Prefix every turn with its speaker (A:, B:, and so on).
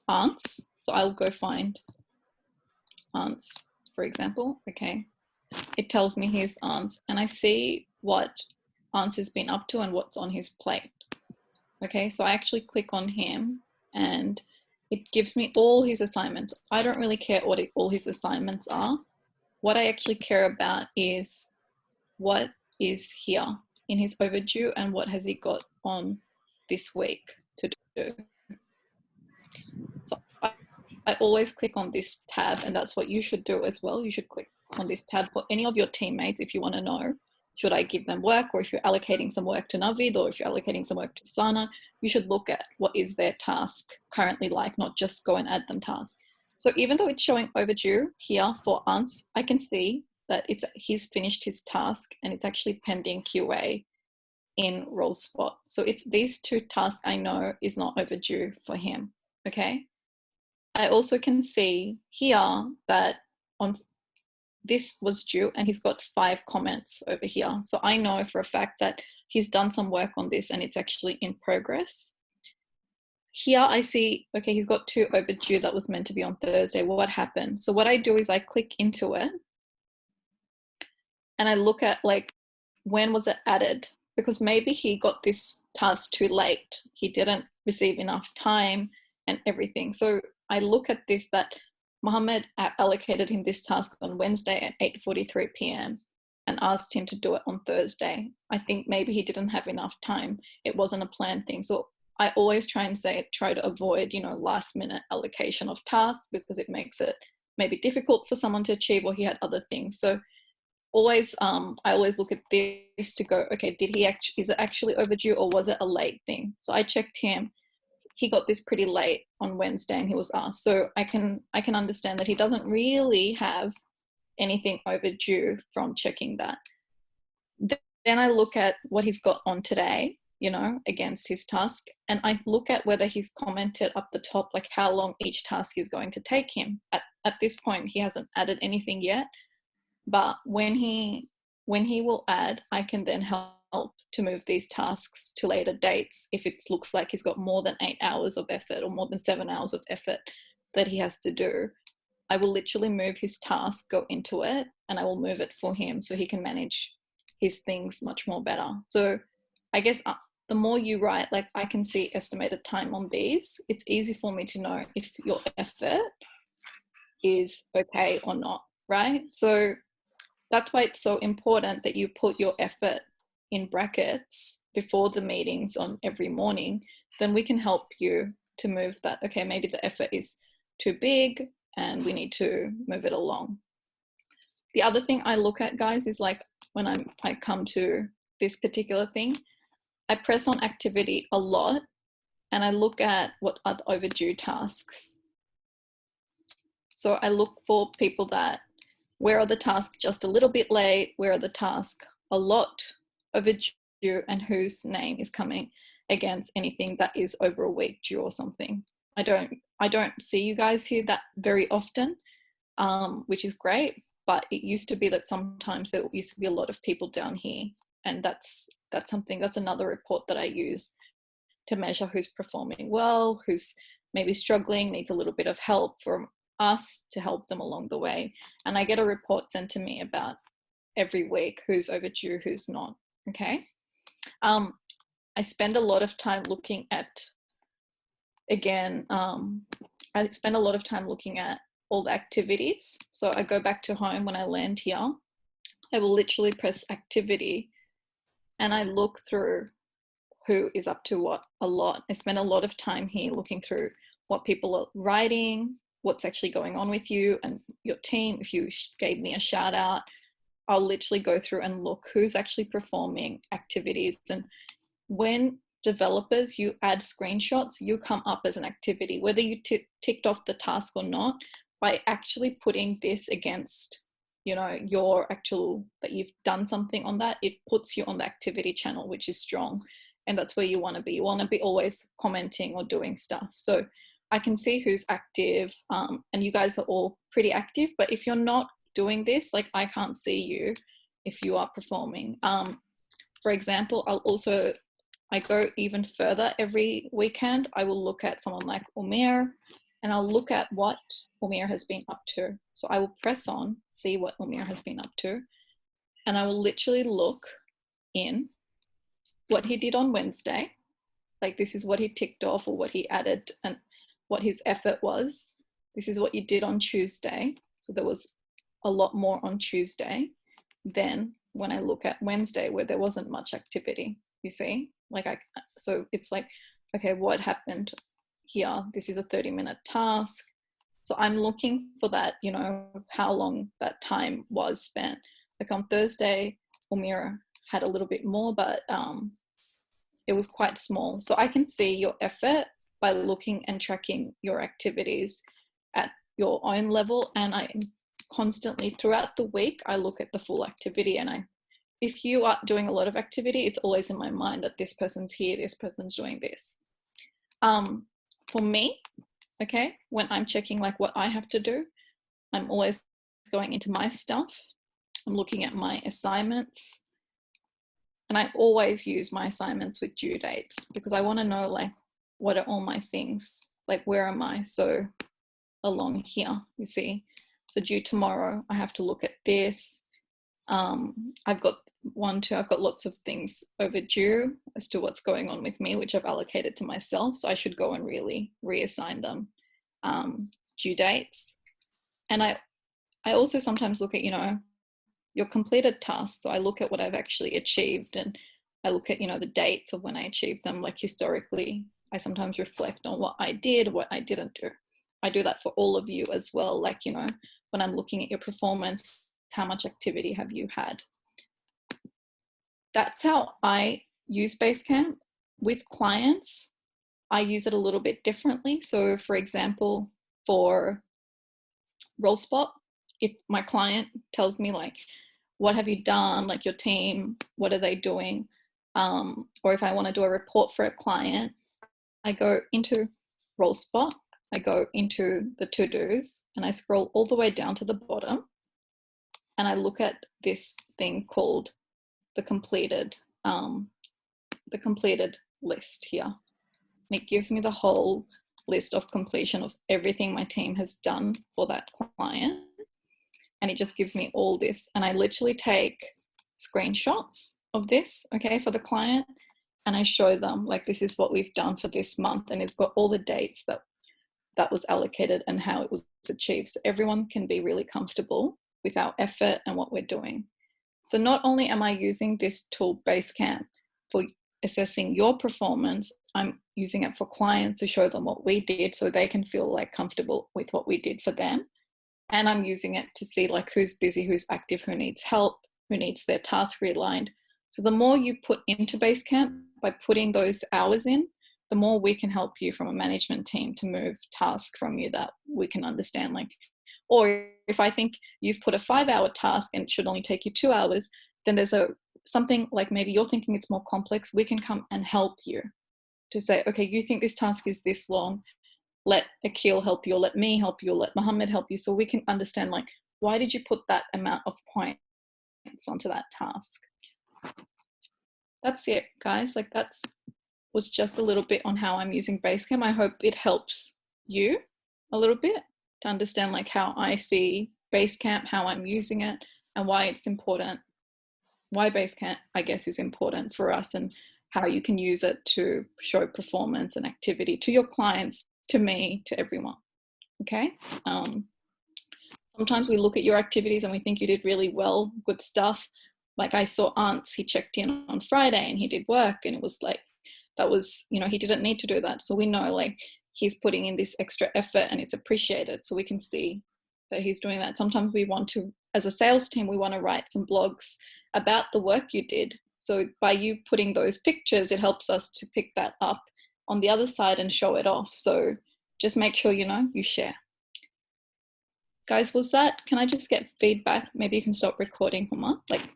A: aunts. So I'll go find aunts, for example. Okay. It tells me his aunts, and I see what aunts has been up to and what's on his plate. Okay, so I actually click on him and it gives me all his assignments. I don't really care what all his assignments are. What I actually care about is what is here in his overdue and what has he got on this week to do. So I always click on this tab, and that's what you should do as well. You should click on this tab for any of your teammates if you want to know, should I give them work, or if you're allocating some work to Navid, or if you're allocating some work to Sana, you should look at what is their task currently like, not just go and add them tasks. So even though it's showing overdue here for Ans, I can see that he's finished his task and it's actually pending QA in role spot. So it's these two tasks I know is not overdue for him, okay? I also can see here that on this was due and he's got 5 comments over here. So I know for a fact that he's done some work on this and it's actually in progress. Here I see, okay, he's got 2 overdue that was meant to be on Thursday. What happened? So what I do is I click into it and I look at like, when was it added? Because maybe he got this task too late. He didn't receive enough time and everything. So I look at this, that Mohammed allocated him this task on Wednesday at 8:43 p.m. and asked him to do it on Thursday. I think maybe he didn't have enough time. It wasn't a planned thing. So I always try to avoid, last minute allocation of tasks, because it makes it maybe difficult for someone to achieve, or he had other things. So I always look at this to go, okay, is it actually overdue, or was it a late thing? So I checked him. He got this pretty late on Wednesday and he was asked. So I can understand that he doesn't really have anything overdue from checking that. Then I look at what he's got on today, against his task. And I look at whether he's commented up the top, like how long each task is going to take him. At this point, he hasn't added anything yet. But when he will add, I can then help to move these tasks to later dates if it looks like he's got more than 8 hours of effort or more than 7 hours of effort that he has to do. I will literally move his task, go into it, and I will move it for him so he can manage his things much more better. So I guess the more you write, like I can see estimated time on these, it's easy for me to know if your effort is okay or not, right? So that's why it's so important that you put your effort in brackets before the meetings on every morning. Then we can help you to move that. Okay, maybe the effort is too big and we need to move it along. The other thing I look at, guys, is like when I come to this particular thing, I press on activity a lot and I look at what are the overdue tasks. So I look for people that, where are the tasks just a little bit late? Where are the tasks a lot overdue? And whose name is coming against anything that is over a week due or something? I don't see you guys here that very often, which is great. But it used to be that sometimes there used to be a lot of people down here, and that's another report that I use to measure who's performing well, who's maybe struggling, needs a little bit of help from us to help them along the way. And I get a report sent to me about every week who's overdue, who's not. Okay. I spend a lot of time looking at, I spend a lot of time looking at all the activities. So I go back to home when I land here. I will literally press activity and I look through who is up to what a lot. I spend a lot of time here looking through what people are writing, what's actually going on with you and your team. If you gave me a shout out, I'll literally go through and look who's actually performing activities. And when developers, you add screenshots, you come up as an activity, whether you ticked off the task or not, by actually putting this against, your actual, that you've done something on that, it puts you on the activity channel, which is strong. And that's where you want to be. You want to be always commenting or doing stuff. So I can see who's active, and you guys are all pretty active, but if you're not doing this, like I can't see you if you are performing. For example, I go even further every weekend. I will look at someone like Umair and I'll look at what Umir has been up to. So I will press on, see what Umir has been up to, and I will literally look in what he did on Wednesday. Like, this is what he ticked off or what he added and what his effort was. This is what you did on Tuesday. So there was a lot more on Tuesday than when I look at Wednesday, where there wasn't much activity, you see? So it's like, okay, what happened here? This is a 30-minute task. So I'm looking for that, you know, how long that time was spent. Like on Thursday, Umira had a little bit more, but it was quite small. So I can see your effort by looking and tracking your activities at your own level. And I constantly, throughout the week, I look at the full activity, and if you are doing a lot of activity, it's always in my mind that this person's here, this person's doing this. For me, okay, when I'm checking like what I have to do, I'm always going into my stuff. I'm looking at my assignments, and I always use my assignments with due dates because I want to know like what are all my things, like where am I? So along here, you see, so due tomorrow, I have to look at this. I've got lots of things overdue as to what's going on with me, which I've allocated to myself. So I should go and really reassign them due dates. And I also sometimes look at, you know, your completed tasks. So I look at what I've actually achieved, and I look at, you know, the dates of when I achieved them. Like historically, I sometimes reflect on what I did, what I didn't do. I do that for all of you as well. Like, you know, when I'm looking at your performance, how much activity have you had? That's how I use Basecamp. With clients, I use it a little bit differently. So for example, for RoleSpot, if my client tells me like, what have you done? Like your team, what are they doing? Or if I want to do a report for a client, I go into RoleSpot, I go into the to-dos, and I scroll all the way down to the bottom, and I look at this thing called the completed list here. And it gives me the whole list of completion of everything my team has done for that client. And it just gives me all this. And I literally take screenshots of this, okay, for the client. And I show them like, this is what we've done for this month. And it's got all the dates that was allocated and how it was achieved. So everyone can be really comfortable with our effort and what we're doing. So not only am I using this tool Basecamp for assessing your performance, I'm using it for clients to show them what we did so they can feel like comfortable with what we did for them. And I'm using it to see like who's busy, who's active, who needs help, who needs their task realigned. So the more you put into Basecamp by putting those hours in, the more we can help you from a management team to move tasks from you that we can understand. Like, or if I think you've put a 5-hour task and it should only take you 2 hours, then there's something like maybe you're thinking it's more complex. We can come and help you to say, okay, you think this task is this long. Let Akil help you, or let me help you, or let Mohammed help you. So we can understand like, why did you put that amount of points onto that task? That's it, guys. Like was just a little bit on how I'm using Basecamp. I hope it helps you a little bit to understand like how I see Basecamp, how I'm using it, and why it's important, why Basecamp, I guess, is important for us, and how you can use it to show performance and activity to your clients, to me, to everyone. Okay. Sometimes we look at your activities and we think you did really well, good stuff. Like I saw Ants, he checked in on Friday and he did work, and it was like, that was, you know, he didn't need to do that. So we know like he's putting in this extra effort and it's appreciated. So we can see that he's doing that. Sometimes we want to, as a sales team, we want to write some blogs about the work you did. So by you putting those pictures, it helps us to pick that up on the other side and show it off. So just make sure, you know, you share. Guys, can I just get feedback? Maybe you can stop recording, Huma. Like,